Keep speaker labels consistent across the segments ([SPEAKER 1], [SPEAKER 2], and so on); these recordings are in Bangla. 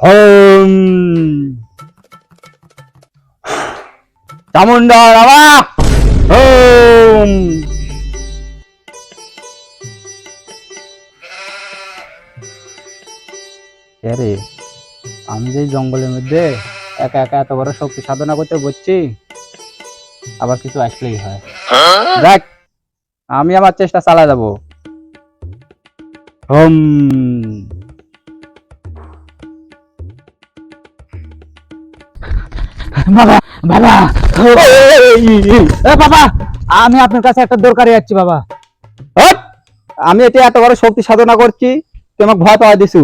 [SPEAKER 1] হম চামুন্ডা বাবা হম। রে আমি যে জঙ্গলের মধ্যে একা একা এত বড় শক্তি সাধনা করতে বসছি, আবার কিছু আসলেই হয়। দেখ আমি আমার চেষ্টা চালা যাবো। হম
[SPEAKER 2] বাবা বাবা বাবা, আমি আপনার কাছে একটা দরকারে যাচ্ছি বাবা।
[SPEAKER 1] হট! আমি এটা এত বড় শক্তি সাধনা করছি, তুই আমাকে ভয় পাওয়া দিছু।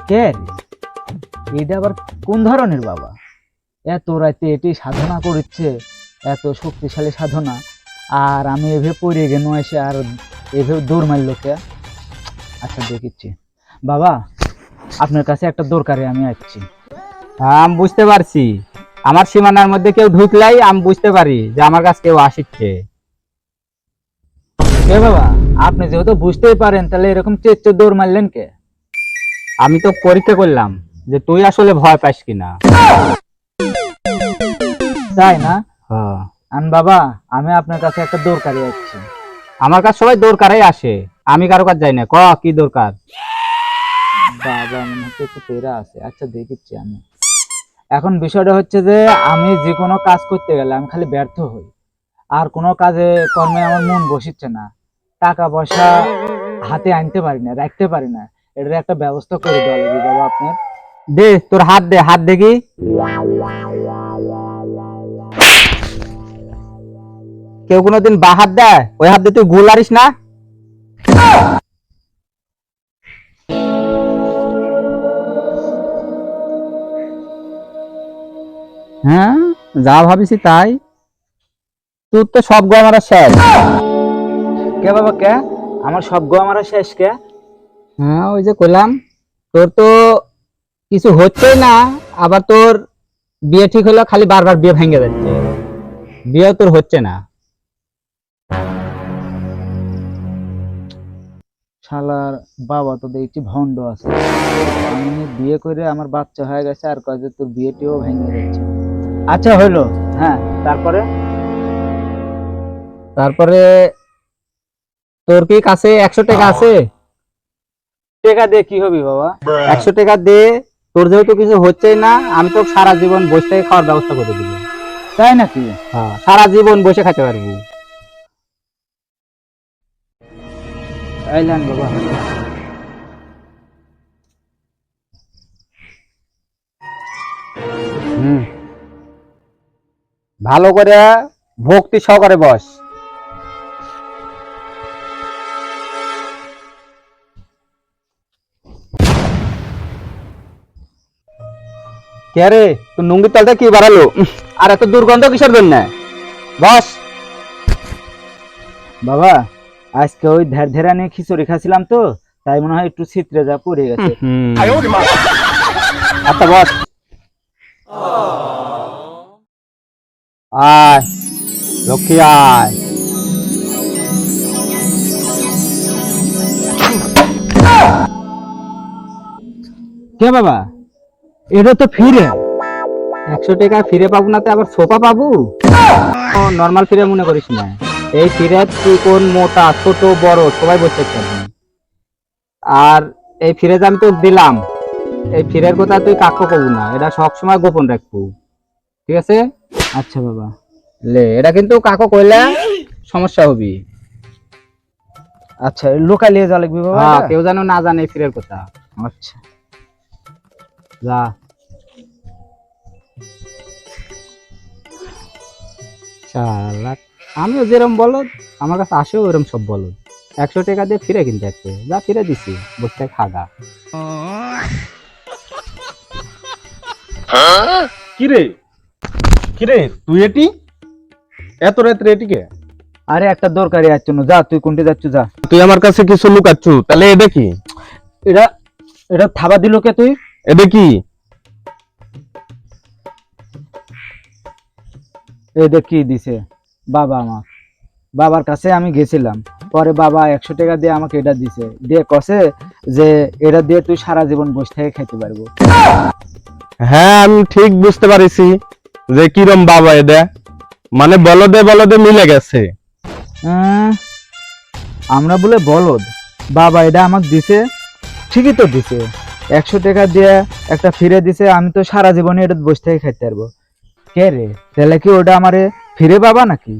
[SPEAKER 2] কে রে? এটা আবার কোন ধরনের বাবা? এত রাতে এটি সাধনা করছে, এত শক্তিশালী সাধনা, আর আমি এভাবে পড়ে গেল এসে আর এভাবে দৌড় মারল কে? আচ্ছা দেখিচ্ছি বাবা, আপনার কাছে একটা দরকারে আমি আসছি।
[SPEAKER 1] আমি বুঝতে পারছি, আমার সীমানার মধ্যে কেউ ঢুকলাই আমি বুঝতে পারি যে আমার কাছে কেউ আসছে।
[SPEAKER 2] কে বাবা? আপনি যেহেতু বুঝতেই পারেন, তাহলে এরকম চেচ্চে দৌড় মারলেন কে?
[SPEAKER 1] আমি তো পরীক্ষা করলাম যে তুই আসলে ভয় পাস কিনা।
[SPEAKER 2] তাই না?
[SPEAKER 1] হ্যাঁ,
[SPEAKER 2] বাবা, আমি আপনার কাছে একটা দরকারে যাচ্ছি।
[SPEAKER 1] আমার কাছে সবাই দরকারই আসে, আমি কারো কাছে যাই না। ক কি দরকার?
[SPEAKER 2] বাবা মনে হচ্ছে একটু তেরা আছে। আচ্ছা দেখিচ্ছি আমি। এখন বিষয়টা হচ্ছে যে আমি যে কোনো কাজ করতে গেলে আমি খালি ব্যর্থ হই, আর কোনো কাজে কর্মে আমার মন বসিচ্ছে না, টাকা পয়সা হাতে আনতে পারি না, রাখতে পারি না। এটার একটা ব্যবস্থা করে দেওয়া লাগবে বাবা আপনার।
[SPEAKER 1] দে তোর হাত, দে হাত দেখি। কেউ কোনোদিন বা হাত দেয়? ওই হাত দিয়ে তুই গোল আরিস না। হ্যাঁ, যা ভাবিছি তাই। তোর তো সব গো আমার শেষ।
[SPEAKER 2] কে বাবা কে? আমার সব গো আমার শেষ কে?
[SPEAKER 1] হ্যাঁ, ওই যে কইলাম তোর তো কিছু হচ্ছেই না, আবার তোর বিয়ে ঠিক হলো, খালি বারবার বিয়ে ভেঙে যাচ্ছে, বিয়ে তোর হচ্ছে না।
[SPEAKER 2] শালার বাবা তো দেখছি ভন্ড আছে। আমি বিয়ে করে আমার বাচ্চা হয়ে গেছে, আর কয় যে তোর বিয়েটিও ভেঙে যাচ্ছে। আচ্ছা হইলো, হ্যাঁ তারপরে?
[SPEAKER 1] তারপরে তোর কি কাছে 100 টাকা আছে?
[SPEAKER 2] টাকা দিয়ে কি হবে বাবা?
[SPEAKER 1] 100 টাকা দে, তোর যেহেতু কিছু হচ্ছেই না, আমি তো সারা জীবন বসে থেকে খাওয়ার ব্যবস্থা করে দিব।
[SPEAKER 2] তাই নাকি?
[SPEAKER 1] হ্যাঁ, সারা জীবন বসে খেতে পারবো।
[SPEAKER 2] আইলেন বাবা।
[SPEAKER 1] হুম, ভালো করে ভক্তি সহকারে বস। কে রে, তোর নুঙ্গির তলটা কি বাড়ালো? আর এত দুর্গন্ধ কিসের জন্য? বস।
[SPEAKER 2] বাবা আজকে ওই ধ্যার ধ্যারা নিয়ে খিচুড়ি খাচ্ছিলাম তো, তাই মনে হয় একটু ছিত্রে যা পড়ে গেছে।
[SPEAKER 1] আচ্ছা বস। আয় লক্ষ্মী আয়।
[SPEAKER 2] কে বাবা? এটা তো ফিরে।
[SPEAKER 1] 100 টাকা ফিরে পাবো না তো আবার সোফা পাবো? নর্মাল ফিরে মনে করিস না, এই ফিরে তুই কোন মোটা ছোট বড় সবাই বসে থাকবি। আর এই ফিরে আমি তো দিলাম, এই ফিরের কথা তুই কাকু কবু না, এটা সবসময় গোপন রাখবো, ঠিক আছে?
[SPEAKER 2] আচ্ছা বাবা।
[SPEAKER 1] লে, এটা কিন্তু কাকু কইলে সমস্যা হবি।
[SPEAKER 2] আচ্ছা লোকালিয়ে যা লাগবে বাবা
[SPEAKER 1] হ্যাঁ,
[SPEAKER 2] এটা?
[SPEAKER 1] কেউ যেন না জানে এই ফিরের কথা।
[SPEAKER 2] আচ্ছা
[SPEAKER 1] যা। শালা, আমিও যেরকম বলদ, আমার কাছে আসেও ওরকম সব বলদ। 100 টাকা দিয়ে ফিরে কিনতে আসছে, যা ফিরে দিছি, বসতে খাগা।
[SPEAKER 3] কিরে কিরে তুই এটি এত রাত্রে এটিকে?
[SPEAKER 2] আরে একটা দরকারি আছে, যা তুই কোনটি যাচ্ছ যা।
[SPEAKER 3] তুই আমার কাছে কিছু লুকাচ্ছু, তাহলে এটা কি?
[SPEAKER 2] এটা এটা থাবা দিল কে তুই?
[SPEAKER 3] এটা কি?
[SPEAKER 2] এই দেখ কি দিছে বাবা আমার। বাবার কাছে আমি গেছিলাম, পরে বাবা 100 টাকা দিয়ে আমাকে এটা দিছে, দিয়ে কছে যে এটা দিয়ে তুই সারা জীবন বসে থেকে খেতে পারবো।
[SPEAKER 3] হ্যাঁ আমি ঠিক বুঝতে পারিছি যে কিরম বাবা এটা, মানে বলদে বলদে মিলে গেছে।
[SPEAKER 2] আহ, আমরা বলে বলদ, বাবা এটা আমাকে দিছে, ঠিকই তো দিছে, 100 টাকা দিয়ে একটা ফিরে দিছে, আমি তো সারা জীবনে এটা বসে থেকে খেতে পারবো। কে রে, তাহলে কি ওটা আমারে ফিরে পাবা নাকি?